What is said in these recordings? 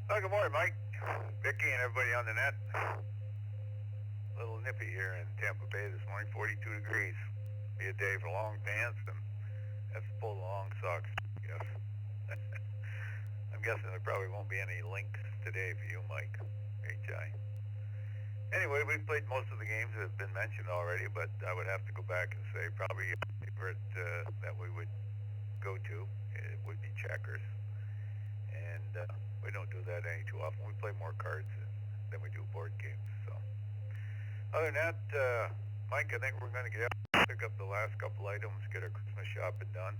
Good morning, Mike, Vicky, and everybody on the net. A little nippy here in Tampa Bay this morning, 42 degrees. Be a day for long pants and have to pull the long socks, yes. I'm guessing there probably won't be any links today for you, Mike, HI. Anyway, we've played most of the games that have been mentioned already, but I would have to go back and say probably a favorite that we would go to, it would be checkers. And we don't do that any too often. We play more cards than we do board games. So, other than that, Mike, I think we're going to pick up the last couple items, get our Christmas shopping done.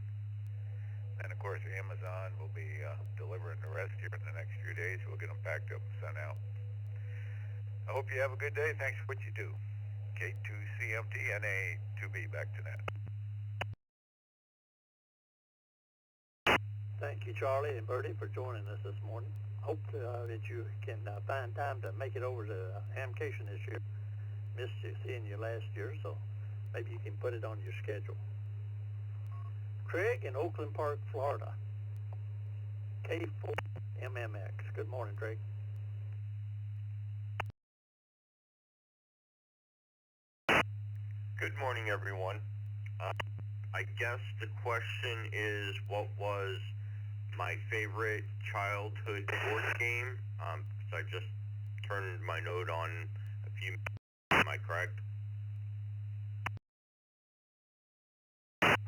And of course, Amazon will be delivering the rest here in the next few days. We'll get them packed up and sent out. I hope you have a good day. Thanks for what you do. K2CMTNA2B, back to that. Thank you, Charlie and Bertie, for joining us this morning. Hope that you can find time to make it over to Hamcation this year. Missed seeing you last year, so maybe you can put it on your schedule. Craig in Oakland Park, Florida. K4MMX. Good morning, Craig. Good morning, everyone. I guess the question is, what was my favorite childhood board game? So I just turned my note on a few minutes. Am I correct?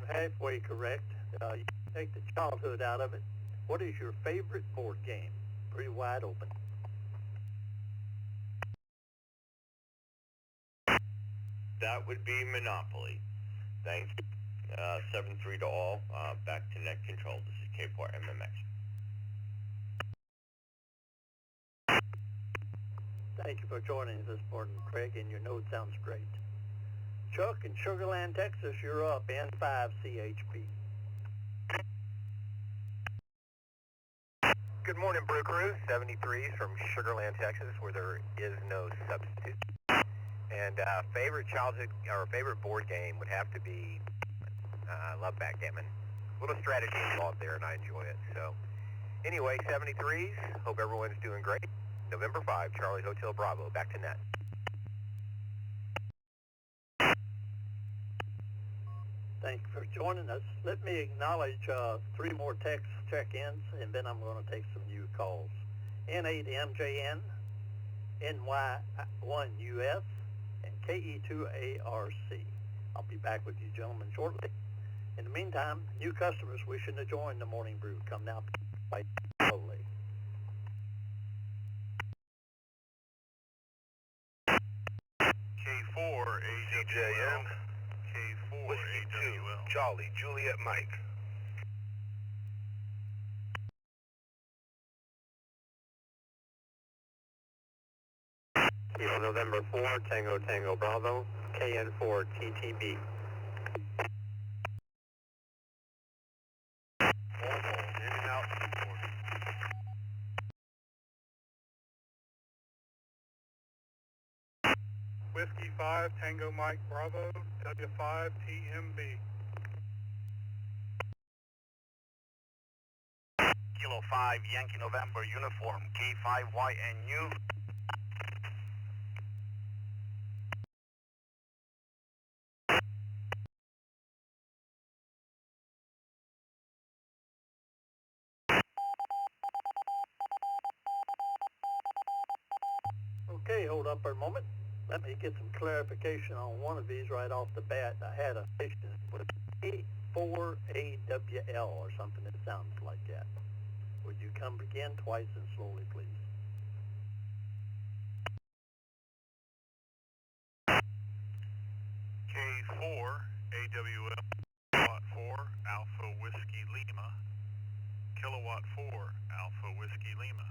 Halfway correct. You take the childhood out of it. What is your favorite board game? Pretty wide open. That would be Monopoly. Thank you. 7-3 to all. Back to net control. This is K4MMX. Thank you for joining us this morning, Craig, and your note sounds great. Chuck in Sugar Land, Texas, you're up, N5CHP. Good morning, Brew Crew. 73s from Sugar Land, Texas, where there is no substitute. And favorite childhood or favorite board game would have to be, I love backgammon. A little strategy involved there, and I enjoy it. So, anyway, 73s. Hope everyone's doing great. November 5, Charlie Hotel Bravo. Back to net. Thank you for joining us. Let me acknowledge 3 more text check-ins, and then I'm going to take some new calls. N8MJN, NY1US, and KE2ARC. I'll be back with you gentlemen shortly. In the meantime, new customers wishing to join the Morning Brew, come now by slowly. K4AWL, K4AWL, Charlie, Juliet, Mike. Kilo November 4, Tango Tango Bravo, KN4 TTB. In and out. Whiskey 5, Tango Mike Bravo, W5 TMB. Kilo 5, Yankee November Uniform, K5YNU. Okay, hold up for a moment. Let me get some clarification on one of these right off the bat. I had a station with A4AWL or something that sounds like that. Would you come again twice and slowly, please? K4AWL, Kilowatt 4, Alpha Whiskey Lima. Kilowatt 4, Alpha Whiskey Lima.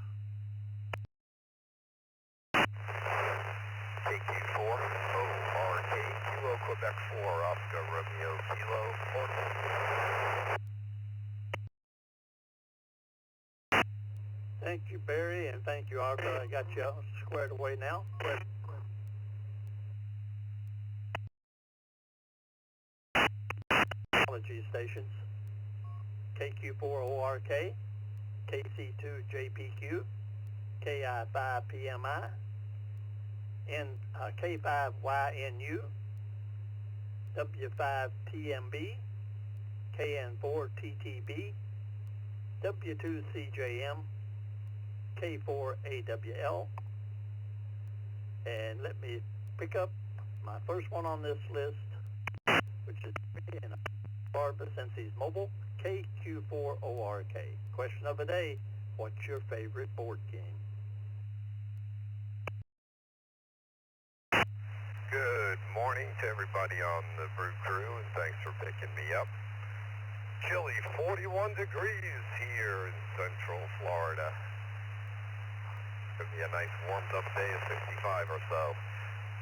KQ4, ORK, Kilo Quebec 4, Oscar Romeo Kilo, Portal. Thank you, Barry, and thank you, Arthur. I got you squared away now. Technology stations. KQ4ORK, KC2JPQ, KI5PMI, K5YNU, W5TMB, KN4TTB, W2CJM, K4AWL, and let me pick up my first one on this list, which is in Florida since he's mobile, KQ4ORK. Question of the day, what's your favorite board game? Good morning to everybody on the Brew Crew, and thanks for picking me up. Chilly 41 degrees here in Central Florida. Could be a nice warmed up day of 65 or so.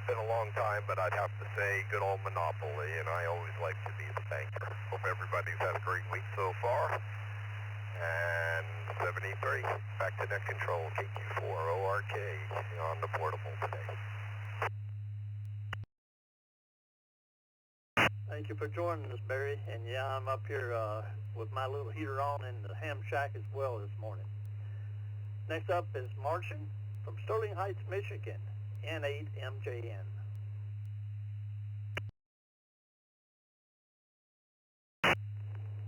Been a long time, but I'd have to say good old Monopoly, and I always like to be the banker. Hope everybody's had a great week so far. And 73, back to net control, KQ4ORK on the portable today. Thank you for joining us, Barry. And yeah, I'm up here with my little heater on in the ham shack as well this morning. Next up is Martian from Sterling Heights, Michigan, N8MJN.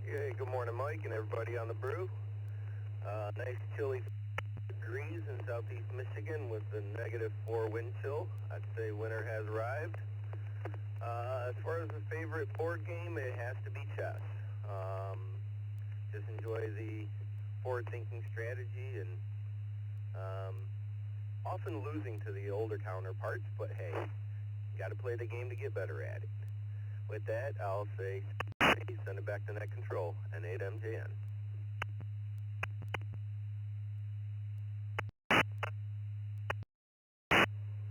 Hey, good morning, Mike, and everybody on the Brew. Nice chilly degrees in southeast Michigan with a -4 wind chill. I'd say winter has arrived. As far as the favorite board game, it has to be chess. Just enjoy the forward-thinking strategy and often losing to the older counterparts, but hey, you got to play the game to get better at it. With that, I'll say send it back to net control, N8MJN.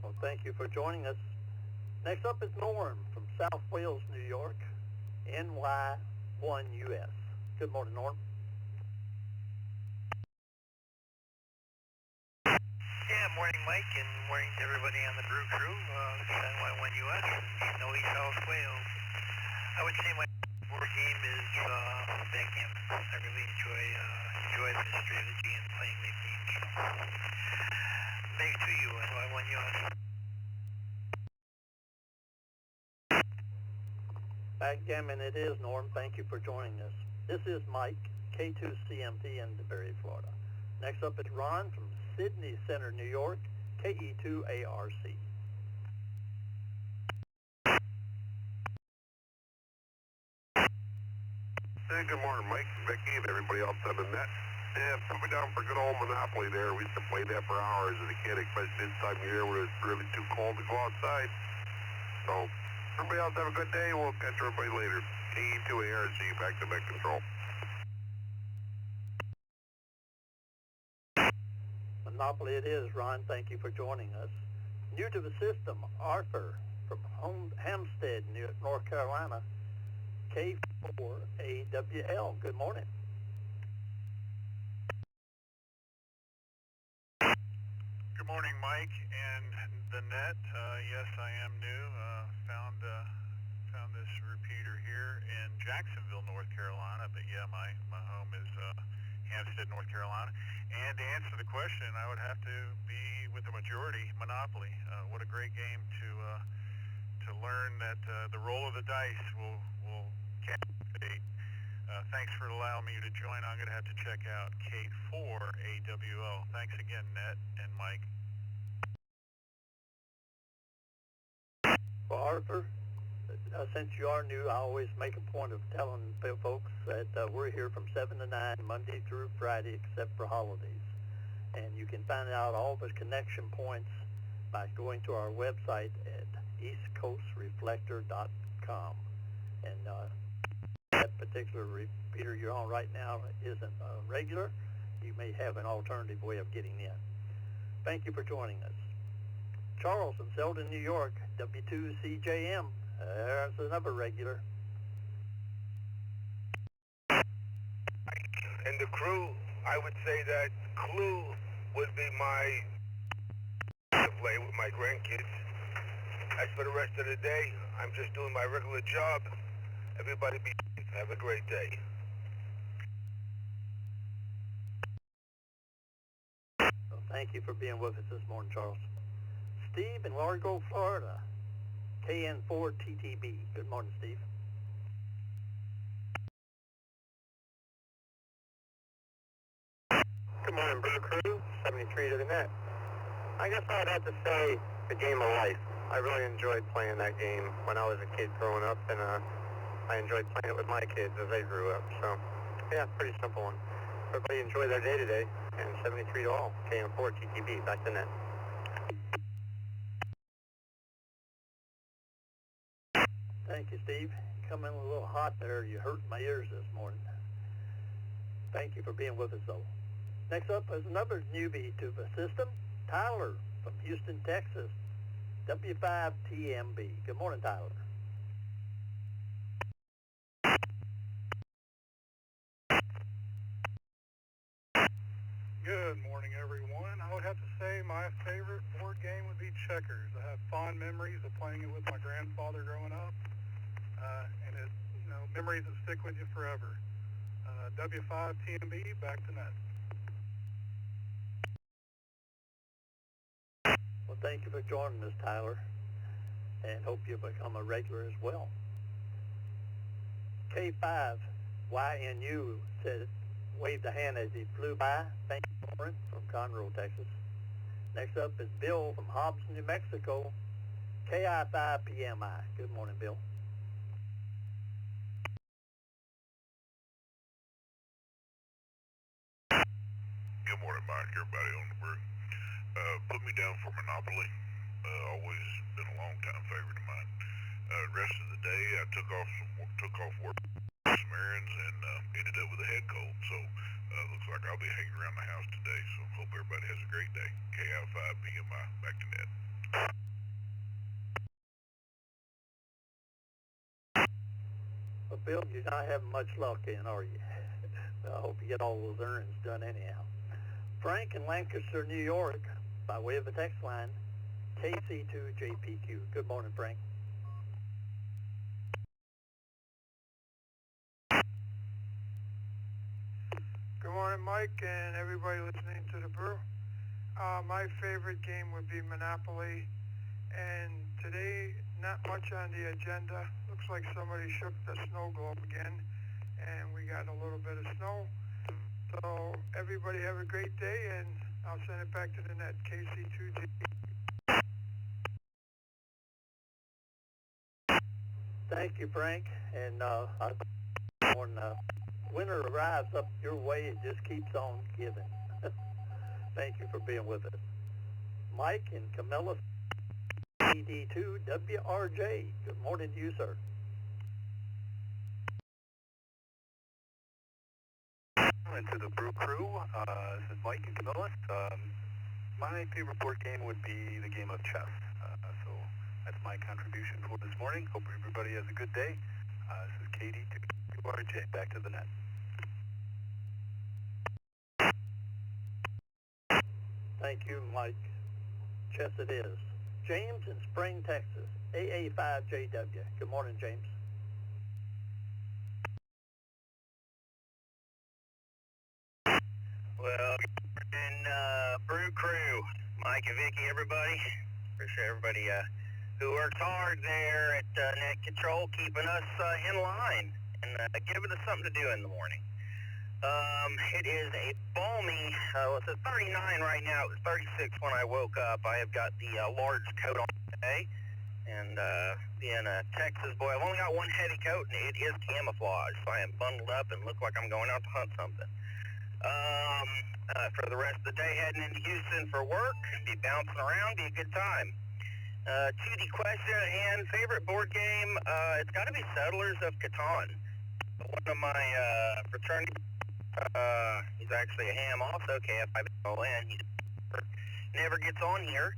Well, thank you for joining us. Next up is Norm from South Wales, New York, NY1US. Good morning, Norm. Yeah, morning, Mike, and morning to everybody on the Brew Crew. This is NY1US in snowy South Wales. I would say my board game is backgammon. I really enjoy the strategy and playing the game. So, thanks to you, NY1US. Backgammon it is, Norm. Thank you for joining us. This is Mike, K2CMT in DeBerry, Florida. Next up is Ron from Sydney Center, New York, KE2ARC. Hey, good morning, Mike, Becky, and everybody else on the net. Yeah, put me down for good old Monopoly there. We used to play that for hours as a kid, especially this time of year when it's really too cold to go outside. So, everybody else have a good day. We'll catch everybody later. KE2ARC, back to net control. Monopoly it is, Ron. Thank you for joining us. New to the system, Arthur from Hampstead, North Carolina, K4AWL. Good morning. Good morning, Mike, and the net. Yes, I am new. Found this repeater here in Jacksonville, North Carolina. But yeah, my home is Hampstead, North Carolina. And to answer the question, I would have to be with the majority, Monopoly. What a great game to learn that the roll of the dice will captivate. Thanks for allowing me to join. I'm going to have to check out K4AWL. Thanks again, Net and Mike. Well, Arthur, since you are new, I always make a point of telling folks that we're here from 7 to 9, Monday through Friday, except for holidays. And you can find out all the connection points by going to our website at eastcoastreflector.com. And that particular repeater you're on right now isn't regular. You may have an alternative way of getting in. Thank you for joining us. Charles from Selden, New York, W2CJM. There's another regular. And the crew, I would say that Clue would be my to play with my grandkids. As for the rest of the day, I'm just doing my regular job. Everybody be safe. Have a great day. Well, Thank you for being with us this morning, Charles. Steve in Largo, Florida, KN4TTB. Good morning, Steve. Good morning, Brew Crew, 73 to the net. I guess I'd have to say the game of life. I really enjoyed playing that game when I was a kid growing up, and I enjoyed playing it with my kids as they grew up. So, yeah, pretty simple one. Everybody enjoy their day today, and 73 to all. KM4 TTB, back to net. Thank you, Steve. Come in a little hot there. You hurt my ears this morning. Thank you for being with us, though. Next up is another newbie to the system, Tyler from Houston, Texas, W5TMB. Good morning, Tyler. Good morning, everyone. I would have to say my favorite board game would be checkers. I have fond memories of playing it with my grandfather growing up, and it, memories that stick with you forever. W5TMB, back to net. Well, thank you for joining us, Tyler, and hope you become a regular as well. K5YNU said, waved a hand as he flew by. Thank you, Lauren, from Conroe, Texas. Next up is Bill from Hobbs, New Mexico, KI5PMI. Good morning, Bill. Good morning, Mike. Everybody on the brew. Put me down for Monopoly. Always been a long time favorite of mine. The rest of the day, I took off work, some errands, and ended up with a head cold. So looks like I'll be hanging around the house today. So hope everybody has a great day. KI5PMI, back to net. Well, Bill, you're not having much luck in, are you? I hope you get all those errands done anyhow. Frank in Lancaster, New York, by way of a text line, KC2JPQ. Good morning, Frank. Good morning, Mike, and everybody listening to the brew. My favorite game would be Monopoly, and today, not much on the agenda. Looks like somebody shook the snow globe again, and we got a little bit of snow. So everybody have a great day, and I'll send it back to the net, KC2G. Thank you, Frank. And when winter arrives up your way, it just keeps on giving. Thank you for being with us. Mike and Camilla, PD2WRJ. Good morning to you, sir. To the Brew Crew, this is Mike and Camilla. My favorite board game would be the game of chess. So that's my contribution for this morning. Hope everybody has a good day. This is Katie, WRJ, back to the net. Thank you, Mike. Chess it is. James in Spring, Texas, AA5JW. Good morning, James. Well, and Brew Crew, Mike and Vicky, everybody. Appreciate everybody who works hard there at Net Control, keeping us in line and giving us something to do in the morning. It is a balmy, it's a 39 right now. It was 36 when I woke up. I have got the large coat on today, and being a Texas boy, I've only got one heavy coat, and it is camouflage, so I am bundled up and look like I'm going out to hunt something. For the rest of the day, heading into Houston for work, be bouncing around, be a good time. To the question at hand, favorite board game, it's got to be Settlers of Catan. One of my fraternity, he's actually a ham also, KF5LN, he never gets on here.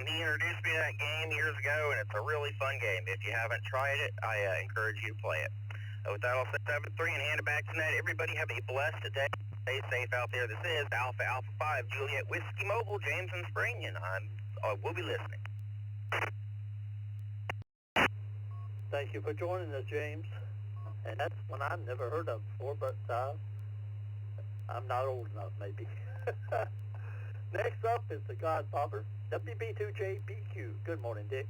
He introduced me to that game years ago, and it's a really fun game. If you haven't tried it, I encourage you to play it. With that, I'll set 7-3 and hand it back to Ned. Everybody have a blessed day. Stay safe out there. This is Alpha 5 Juliet Whiskey Mobile, James and Spring, and I will be listening. Thank you for joining us, James. And that's one I've never heard of before, but I'm not old enough, maybe. Next up is the Godfather, WB2JBQ. Good morning, Dick.